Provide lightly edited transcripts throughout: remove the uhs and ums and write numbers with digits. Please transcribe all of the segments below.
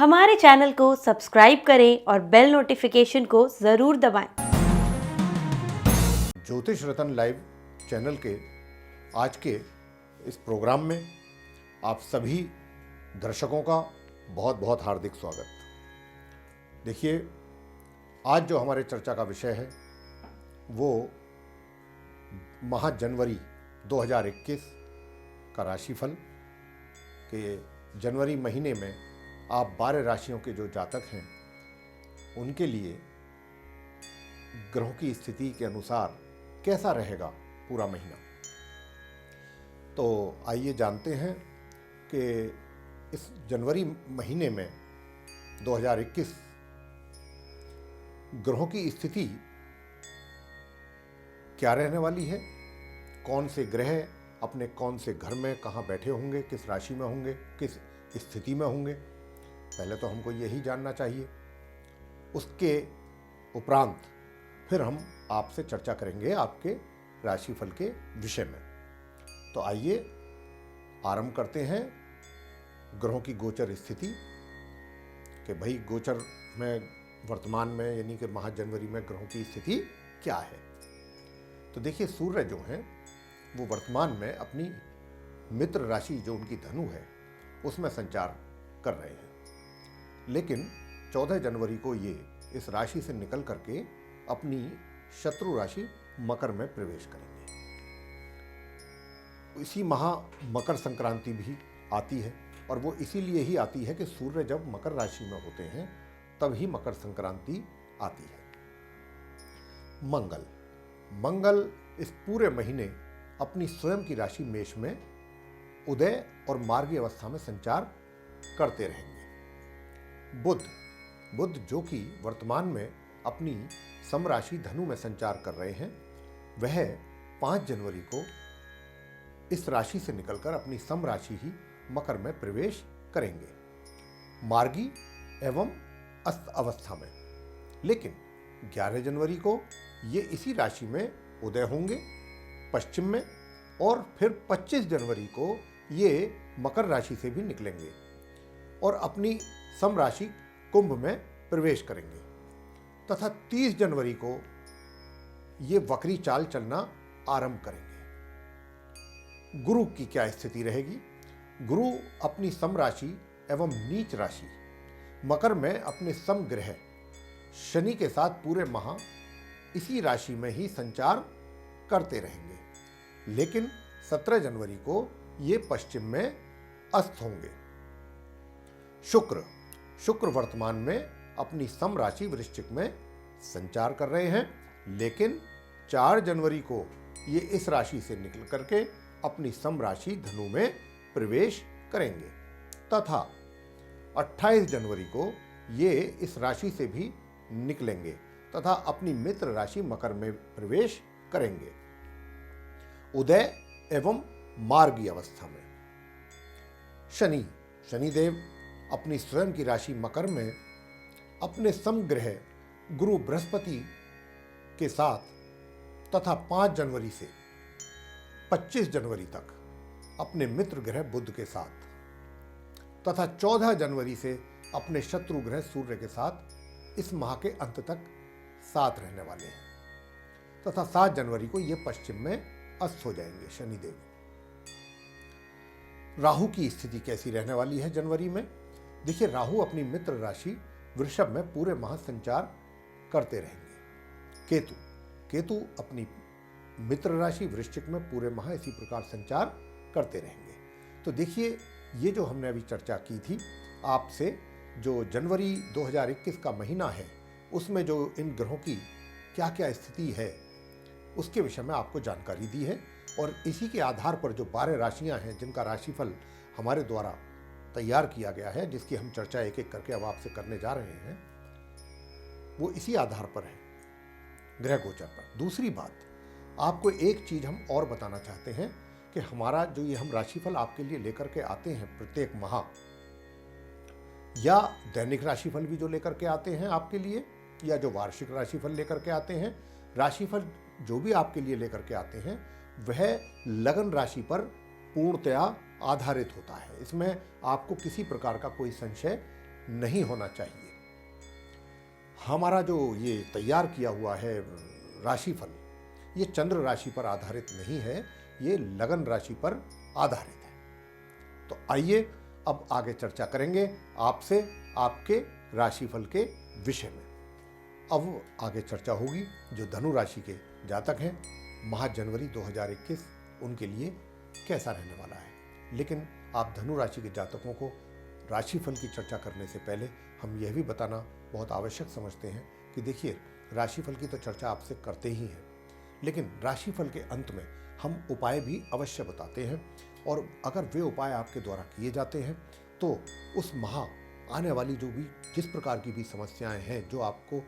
हमारे चैनल को सब्सक्राइब करें और बेल नोटिफिकेशन को ज़रूर दबाएं। ज्योतिष रतन लाइव चैनल के आज के इस प्रोग्राम में आप सभी दर्शकों का बहुत बहुत हार्दिक स्वागत। देखिए, आज जो हमारे चर्चा का विषय है वो माह जनवरी 2021 का राशिफल के जनवरी महीने में आप 12 राशियों के जो जातक हैं उनके लिए ग्रहों की स्थिति के अनुसार कैसा रहेगा पूरा महीना। तो आइए जानते हैं कि इस जनवरी महीने में 2021 ग्रहों की स्थिति क्या रहने वाली है, कौन से ग्रह अपने कौन से घर में कहाँ बैठे होंगे, किस राशि में होंगे, किस स्थिति में होंगे। पहले तो हमको यही जानना चाहिए। उसके उपरांत फिर हम आपसे चर्चा करेंगे आपके राशिफल के विषय में। तो आइए आरंभ करते हैं ग्रहों की गोचर स्थिति कि भाई गोचर में वर्तमान में यानी कि माह जनवरी में ग्रहों की स्थिति क्या है। तो देखिए, सूर्य जो हैं वो वर्तमान में अपनी मित्र राशि जो उनकी धनु है उसमें संचार कर रहे हैं, लेकिन 14 जनवरी को ये इस राशि से निकल करके अपनी शत्रु राशि मकर में प्रवेश करेंगे। इसी माह मकर संक्रांति भी आती है और वो इसीलिए ही आती है कि सूर्य जब मकर राशि में होते हैं तभी मकर संक्रांति आती है। मंगल इस पूरे महीने अपनी स्वयं की राशि मेष में उदय और मार्गी अवस्था में संचार करते रहेंगे। बुध जो कि वर्तमान में अपनी समराशि धनु में संचार कर रहे हैं, वह 5 जनवरी को इस राशि से निकलकर अपनी समराशि ही मकर में प्रवेश करेंगे, मार्गी एवं अस्त अवस्था में। लेकिन 11 जनवरी को ये इसी राशि में उदय होंगे पश्चिम में, और फिर 25 जनवरी को ये मकर राशि से भी निकलेंगे और अपनी समराशि कुंभ में प्रवेश करेंगे तथा 30 जनवरी को ये वक्री चाल चलना आरंभ करेंगे। गुरु की क्या स्थिति रहेगी? गुरु अपनी समराशि एवं नीच राशि मकर में अपने समग्रह शनि के साथ पूरे माह इसी राशि में ही संचार करते रहेंगे, लेकिन 17 जनवरी को ये पश्चिम में अस्त होंगे। शुक्र वर्तमान में अपनी समराशि वृश्चिक में संचार कर रहे हैं, लेकिन 4 जनवरी को ये इस राशि से निकल करके अपनी समराशि धनु में प्रवेश करेंगे तथा 28 जनवरी को ये इस राशि से भी निकलेंगे तथा अपनी मित्र राशि मकर में प्रवेश करेंगे उदय एवं मार्गी अवस्था में। शनिदेव अपनी स्वयं की राशि मकर में अपने समग्रह गुरु बृहस्पति के साथ तथा 5 जनवरी से 25 जनवरी तक अपने मित्र ग्रह बुध के साथ तथा 14 जनवरी से अपने शत्रु ग्रह सूर्य के साथ इस माह के अंत तक साथ रहने वाले हैं तथा 7 जनवरी को ये पश्चिम में अस्त हो जाएंगे शनिदेव। राहु की स्थिति कैसी रहने वाली है जनवरी में? देखिए, राहु अपनी मित्र राशि वृषभ में पूरे माह संचार करते रहेंगे। केतु अपनी मित्र राशि वृश्चिक में पूरे माह इसी प्रकार संचार करते रहेंगे। तो देखिए, ये जो हमने अभी चर्चा की थी आपसे, जो जनवरी 2021 का महीना है उसमें जो इन ग्रहों की क्या क्या स्थिति है उसके विषय में आपको जानकारी दी है, और इसी के आधार पर जो 12 राशियां हैं जिनका राशिफल हमारे द्वारा तैयार किया गया है, जिसकी हम चर्चा एक एक करके अब आपसे करने जा रहे हैं, वो इसी आधार पर है, ग्रह गोचर पर। दूसरी बात, आपको एक चीज हम और बताना चाहते हैं कि हमारा जो ये हम राशिफल आपके लिए लेकर के आते हैं प्रत्येक माह, या दैनिक राशिफल भी जो लेकर के आते हैं आपके लिए, या जो वार्षिक राशिफल लेकर के आते हैं, राशिफल जो भी आपके लिए लेकर के आते हैं वह लगन राशि पर पूर्णतया आधारित होता है। इसमें आपको किसी प्रकार का कोई संशय नहीं होना चाहिए। हमारा जो ये तैयार किया हुआ है राशिफल, ये चंद्र राशि पर आधारित नहीं है, ये लगन राशि पर आधारित है। तो आइए अब आगे चर्चा करेंगे आपसे आपके राशिफल के विषय में। अब आगे चर्चा होगी जो धनु राशि के जातक हैं, माह जनवरी 2021 उनके लिए कैसा रहने वाला है। लेकिन आप धनु राशि के जातकों को राशिफल की चर्चा करने से पहले हम यह भी बताना बहुत आवश्यक समझते हैं कि देखिए, राशिफल की तो चर्चा आपसे करते ही हैं, लेकिन राशिफल के अंत में हम उपाय भी अवश्य बताते हैं। और अगर वे उपाय आपके द्वारा किए जाते हैं तो उस माह आने वाली जो भी जिस प्रकार की भी समस्याएं हैं जो आपको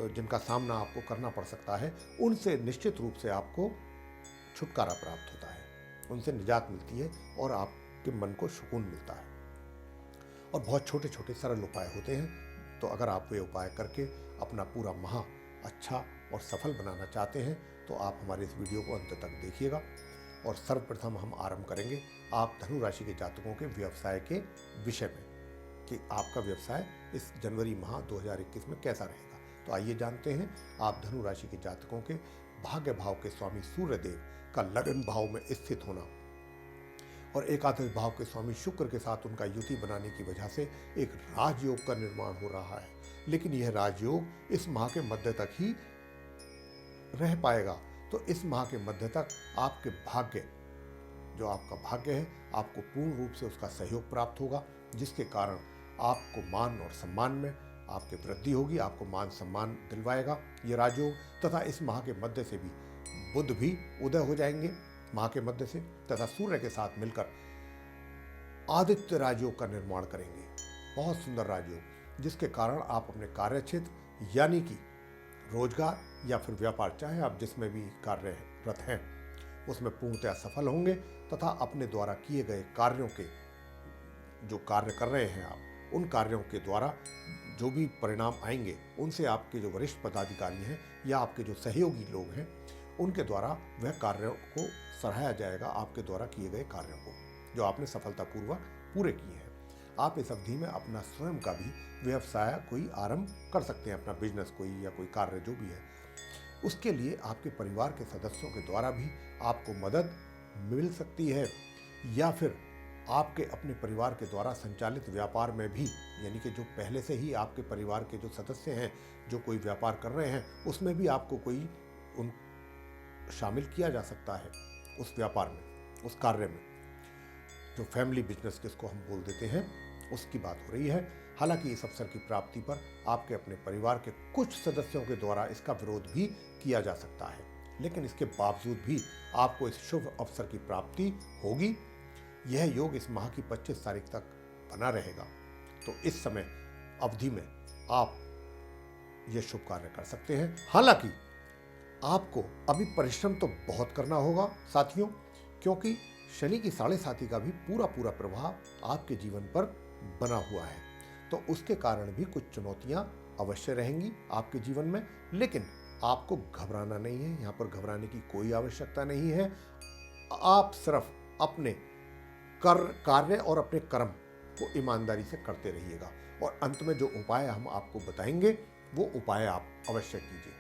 जिनका सामना आपको करना पड़ सकता है, उनसे निश्चित रूप से आपको छुटकारा प्राप्त होता है, उनसे निजात मिलती है और आपके मन को सुकून मिलता है। और बहुत छोटे छोटे सरल उपाय होते हैं। तो अगर आप वे उपाय करके अपना पूरा माह अच्छा और सफल बनाना चाहते हैं तो आप हमारे इस वीडियो को अंत तक देखिएगा। और सर्वप्रथम हम आरंभ करेंगे आप धनु राशि के जातकों के व्यवसाय के विषय में कि आपका व्यवसाय इस जनवरी माह 2021 में कैसा रहेगा। तो आइए जानते हैं आप धनु राशि के जातकों के भाग्य भाव के स्वामी सूर्यदेव का लगन भाव में स्थित होना और एकादश भाव के स्वामी शुक्र के साथ उनका युति बनाने की वजह से एक राजयोग का निर्माण हो रहा है। लेकिन यह राजयोग इस माह के मध्य तक ही रह पाएगा। तो इस माह के मध्य तक आपके भाग्य, जो आपका भाग्य है, आपको पूर्ण रूप से उसका सहयोग प्राप्त होगा, जिसके कारण आपको मान और सम्मान में आपकी वृद्धि होगी, आपको मान सम्मान दिलवाएगा ये राजयोग। तथा इस माह के मध्य से भी बुध भी उदय हो जाएंगे माह के मध्य से, तथा सूर्य के साथ मिलकर आदित्य राजयोग का निर्माण करेंगे। बहुत सुंदर राजयोग, जिसके कारण आप अपने कार्य क्षेत्र यानी कि रोजगार या फिर व्यापार, चाहे आप जिसमें भी कार्यरत हैं, उसमें पूर्णतया सफल होंगे तथा अपने द्वारा किए गए कार्यों के जो कार्य कर रहे हैं आप, उन कार्यों के द्वारा जो भी परिणाम आएंगे उनसे आपके जो वरिष्ठ पदाधिकारी हैं या आपके जो सहयोगी लोग हैं उनके द्वारा वह कार्यों को सराहा जाएगा, आपके द्वारा किए गए कार्यों को जो आपने सफलतापूर्वक पूरे किए हैं। आप इस अवधि में अपना स्वयं का भी व्यवसाय कोई आरंभ कर सकते हैं, अपना बिजनेस कोई या कोई कार्य जो भी है। उसके लिए आपके परिवार के सदस्यों के द्वारा भी आपको मदद मिल सकती है, या फिर आपके अपने परिवार के द्वारा संचालित व्यापार में भी, यानी कि जो पहले से ही आपके परिवार के जो सदस्य हैं जो कोई व्यापार कर रहे हैं, उसमें भी आपको कोई उन शामिल किया जा सकता है उस व्यापार में, उस कार्य में। जो फैमिली बिजनेस जिसको हम बोल देते हैं, उसकी बात हो रही है। हालांकि इस अवसर की प्राप्ति पर आपके अपने परिवार के कुछ सदस्यों के द्वारा इसका विरोध भी किया जा सकता है, लेकिन इसके बावजूद भी आपको इस शुभ अवसर की प्राप्ति होगी। यह योग इस माह की 25 तारीख तक बना रहेगा। तो इस समय अवधि में आप यह शुभ कार्य कर सकते हैं। हालांकि आपको अभी परिश्रम तो बहुत करना होगा साथियों, क्योंकि शनि की 7.5 का भी पूरा प्रभाव आपके जीवन पर बना हुआ है। तो उसके कारण भी कुछ चुनौतियां अवश्य रहेंगी आपके जीवन में, लेकिन आपको घबराना नहीं है। यहाँ पर घबराने की कोई आवश्यकता नहीं है। आप सिर्फ अपने कार्य और अपने कर्म को ईमानदारी से करते रहिएगा और अंत में जो उपाय हम आपको बताएंगे वो उपाय आप अवश्य कीजिए।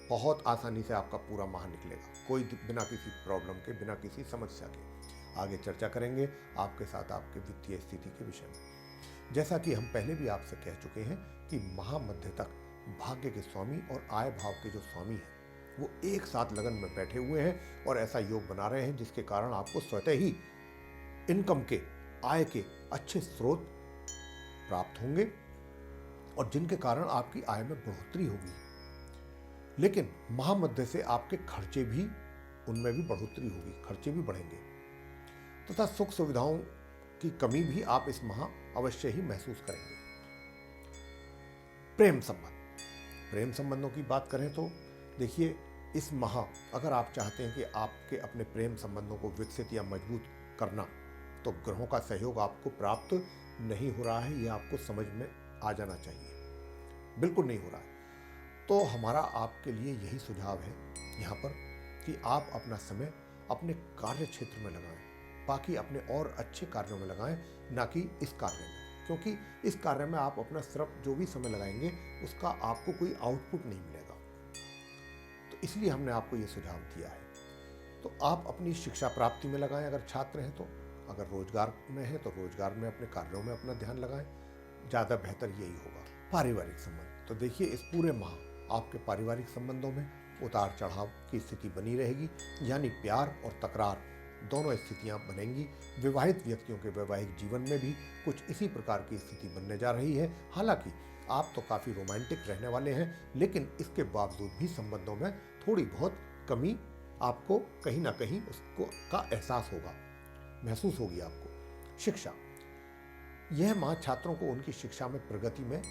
बहुत आसानी से आपका पूरा माह निकलेगा, कोई बिना किसी प्रॉब्लम के, बिना किसी समस्या के। आगे चर्चा करेंगे आपके साथ आपके वित्तीय स्थिति के विषय में। जैसा कि हम पहले भी आपसे कह चुके हैं कि माह मध्य तक भाग्य के स्वामी और आय भाव के जो स्वामी हैं वो एक साथ लगन में बैठे हुए हैं और ऐसा योग बना रहे हैं जिसके कारण आपको स्वतः ही इनकम के, आय के अच्छे स्रोत प्राप्त होंगे और जिनके कारण आपकी आय में बढ़ोतरी होगी। लेकिन माह मध्य से आपके खर्चे भी, उनमें भी बढ़ोतरी होगी, खर्चे भी बढ़ेंगे तथा सुख सुविधाओं की कमी भी आप इस माह अवश्य ही महसूस करेंगे। प्रेम संबंधों की बात करें तो देखिए, इस माह अगर आप चाहते हैं कि आपके अपने प्रेम संबंधों को विकसित या मजबूत करना, तो ग्रहों का सहयोग आपको प्राप्त नहीं हो रहा है, यह आपको समझ में आ जाना चाहिए। बिल्कुल नहीं हो रहा है। तो हमारा आपके लिए यही सुझाव है यहाँ पर कि आप अपना समय अपने कार्य क्षेत्र में लगाएं, बाकी अपने और अच्छे कार्यों में लगाएं, ना कि इस कार्य में, क्योंकि इस कार्य में आप अपना सिर्फ जो भी समय लगाएंगे उसका आपको कोई आउटपुट नहीं मिलेगा। तो इसलिए हमने आपको ये सुझाव दिया है। तो आप अपनी शिक्षा प्राप्ति में लगाएं अगर छात्र हैं तो, अगर रोजगार में हैं तो रोजगार में अपने कार्यों में अपना ध्यान लगाएं, ज़्यादा बेहतर यही होगा। पारिवारिक संबंध, तो देखिए इस पूरे माह आपके पारिवारिक संबंधों में उतार चढ़ाव की स्थिति बनी रहेगी, यानी प्यार और तकरार दोनों स्थितियां बनेंगी। विवाहित व्यक्तियों के वैवाहिक जीवन में भी कुछ इसी प्रकार की स्थिति बनने जा रही है। हालांकि आप तो काफ़ी रोमांटिक रहने वाले हैं, लेकिन इसके बावजूद भी संबंधों में थोड़ी बहुत कमी आपको कहीं ना कहीं उसको का एहसास होगा, महसूस होगी आपको। शिक्षा, यह माह छात्रों को उनकी शिक्षा में प्रगति में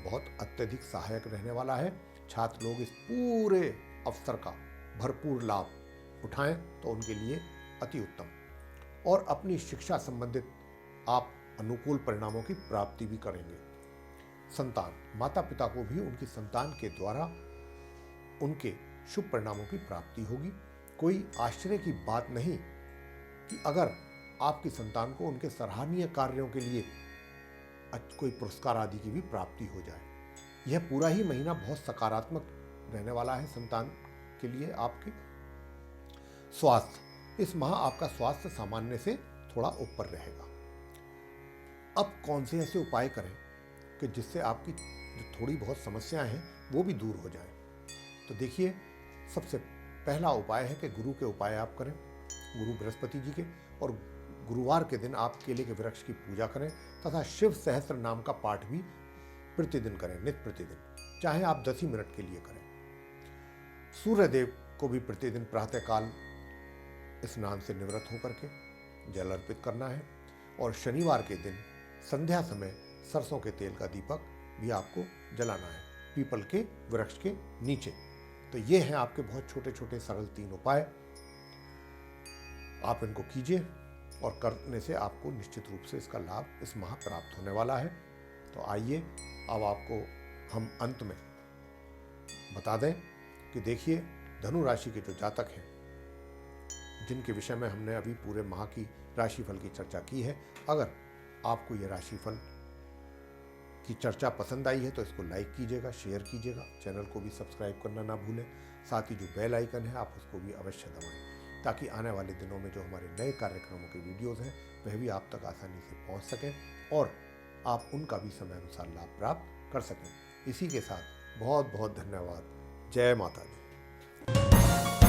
बहुत अत्यधिक सहायक रहने वाला है। छात्र लोग इस पूरे अवसर का भरपूर लाभ उठाएं तो उनके लिए अति उत्तम, और अपनी शिक्षा संबंधित आप अनुकूल परिणामों की प्राप्ति भी करेंगे। संतान, माता पिता को भी उनकी संतान के द्वारा उनके शुभ परिणामों की प्राप्ति होगी। कोई आश्चर्य की बात नहीं कि अगर आपकी संतान को उनके सराहनीय कार्यों के लिए कोई पुरस्कार आदि की भी प्राप्ति हो जाए। यह पूरा ही महीना बहुत सकारात्मक रहने वाला है संतान के लिए। आपके स्वास्थ्य, इस माह आपका स्वास्थ्य सामान्य से थोड़ा ऊपर रहेगा। अब कौन से ऐसे उपाय करें कि जिससे आपकी जो थोड़ी बहुत समस्याएं हैं वो भी दूर हो जाए। तो देखिए, सबसे पहला उपाय है कि गुरु के उपाय आप करें, गुरु बृहस्पति जी के, और गुरुवार के दिन आप केले के वृक्ष की पूजा करें तथा शिव सहस्त्र नाम का पाठ भी प्रतिदिन करें, नित्य प्रतिदिन, चाहे आप 10 ही मिनट के लिए करें। सूर्य देव को भी प्रतिदिन प्रातःकाल स्नान से निवृत्त होकर के जल अर्पित करना है, और शनिवार के दिन संध्या समय सरसों के तेल का दीपक भी आपको जलाना है पीपल के वृक्ष के नीचे। तो ये हैं आपके बहुत छोटे छोटे सरल 3 उपाय। आप इनको कीजिए और करने से आपको निश्चित रूप से इसका लाभ इस माह प्राप्त होने वाला है। तो आइए अब आपको हम अंत में बता दें कि देखिए, धनु राशि के जो जातक हैं जिनके विषय में हमने अभी पूरे माह की राशिफल की चर्चा की है, अगर आपको यह राशिफल की चर्चा पसंद आई है तो इसको लाइक कीजिएगा, शेयर कीजिएगा, चैनल को भी सब्सक्राइब करना ना भूलें। साथ ही जो बेल आइकन है आप उसको भी अवश्य दबाएं, ताकि आने वाले दिनों में जो हमारे नए कार्यक्रमों के वीडियोज़ हैं वह भी आप तक आसानी से पहुंच सकें और आप उनका भी समय अनुसार लाभ प्राप्त कर सकें। इसी के साथ बहुत बहुत धन्यवाद। जय माता दी।